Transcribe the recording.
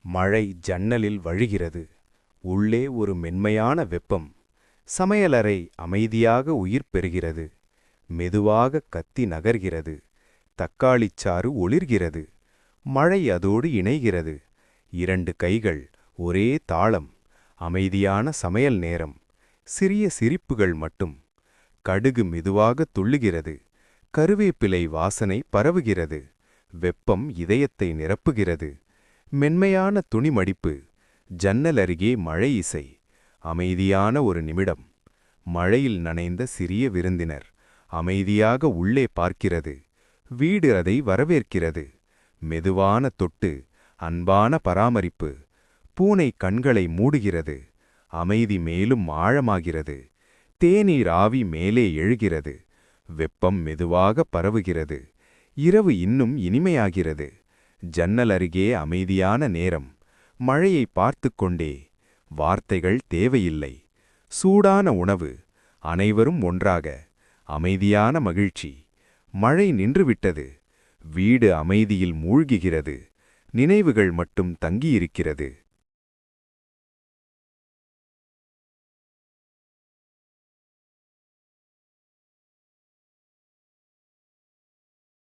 மழை ஜன்னலில் வழிகிறது. உள்ளே ஒரு மென்மையான வெப்பம். சமையலறை அமைதியாக உயிர் பெறுகிறது. மெதுவாக கத்தி நகர்கிறது. தக்காளிச்சாறு ஒளிர்கிறது. மழை அதோடு இணைகிறது. இரண்டு கைகள், ஒரே தாளம். அமைதியான சமையல் நேரம். சிறிய சிரிப்புகள் மட்டும். கடுகு மெதுவாக துள்ளுகிறது. கருவேப்பிலை வாசனை பரவுகிறது. வெப்பம் இதயத்தை நிரப்புகிறது. மென்மையான துணிமடிப்பு. ஜன்னல் அருகே மழை இசை. அமைதியான ஒரு நிமிடம். மழையில் நனைந்த சிறிய விருந்தினர் அமைதியாக உள்ளே பார்க்கிறது. வீடு அதை வரவேற்கிறது. மெதுவான தொட்டு, அன்பான பராமரிப்பு. பூனை கண்களை மூடுகிறது. அமைதி மேலும் ஆழமாகிறது. தேநீர் ஆவி மேலே எழுகிறது. வெப்பம் மெதுவாக பரவுகிறது. இரவு இன்னும் இனிமையாகிறது. ஜன்னல் அருகே அமைதியான நேரம். மழையை பார்த்து கொண்டே. வார்த்தைகள் தேவையில்லை. சூடான உணவு. அனைவரும் ஒன்றாக. அமைதியான மகிழ்ச்சி. மழை நின்றுவிட்டது. வீடு அமைதியில் மூழ்குகிறது. நினைவுகள் மட்டும் தங்கியிருக்கிறது.